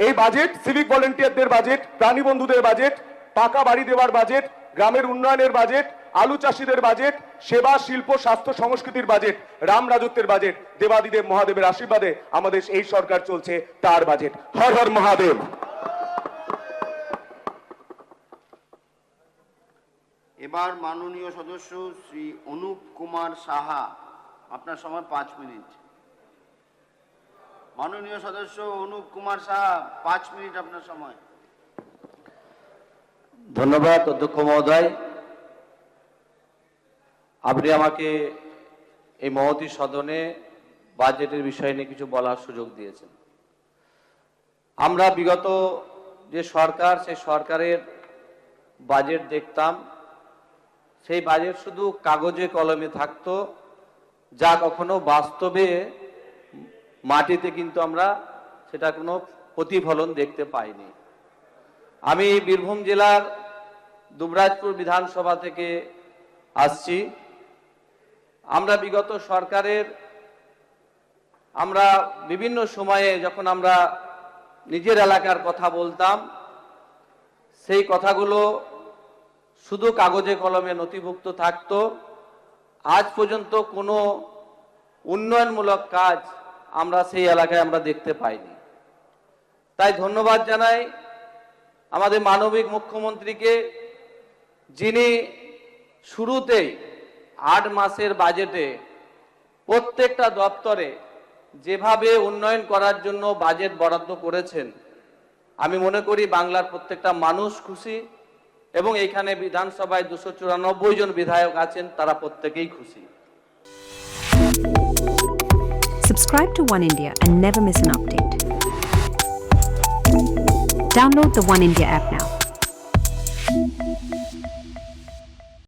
এই budget civic ভলেন্টিয়ারদের budget, প্রাণী বন্ধুদের বাজেট, পাকা বাড়ি দেওয়ার বাজেট, গ্রামের উন্নয়নের বাজেট, আলু চাষীদের বাজেট, সেবা শিল্প স্বাস্থ্য সংস্কৃতির বাজেট, রাম রাজত্বের বাজেট, দেবাদিদেব মহাদেবের আশীর্বাদে আমাদের এই সরকার চলছে তার বাজেট। হর হর মহাদেব। এবার মাননীয় সদস্য শ্রী অনুপ কুমার সাহা, আপনার সময় 5 মিনিট। মাননীয় সদস্য অনুপ কুমার সাহা, 5 মিনিট আপনার সময়। ধন্যবাদ অধ্যক্ষ মহোদয়, আপনি আমাকে এই মহতী সদনে বাজেটের বিষয় নিয়ে কিছু বলার সুযোগ দিয়েছেন। আমরা বিগত যে সরকার, সেই সরকারের বাজেট দেখতাম, সেই বাজেট শুধু কাগজে কলমে থাকতো, যা কখনো বাস্তবে মাটিতে কিন্তু আমরা সেটা কোনো প্রতিফলন দেখতে পাইনি। আমি বীরভূম জেলার দুবরাজপুর বিধানসভা থেকে আসছি। আমরা বিগত সরকারের বিভিন্ন সময়ে যখন আমরা নিজের এলাকার কথা বলতাম, সেই কথাগুলো শুধু কাগজে কলমে নথিভুক্ত থাকতো। আজ পর্যন্ত কোনো উন্নয়নমূলক কাজ আমরা সেই এলাকায় আমরা দেখতে পাইনি। তাই ধন্যবাদ জানাই আমাদের মানবিক মুখ্যমন্ত্রীকে, যিনি শুরুতেই 8 মাসের বাজেটে প্রত্যেকটা দপ্তরে যেভাবে উন্নয়ন করার জন্য বাজেট বরাদ্দ করেছেন, আমি মনে করি বাংলার প্রত্যেকটা মানুষ খুশি এবং এখানে বিধানসভায় 294 জন বিধায়ক আছেন, তারা প্রত্যেকেই খুশি। Subscribe to One India and never miss an update. Download the One India app now.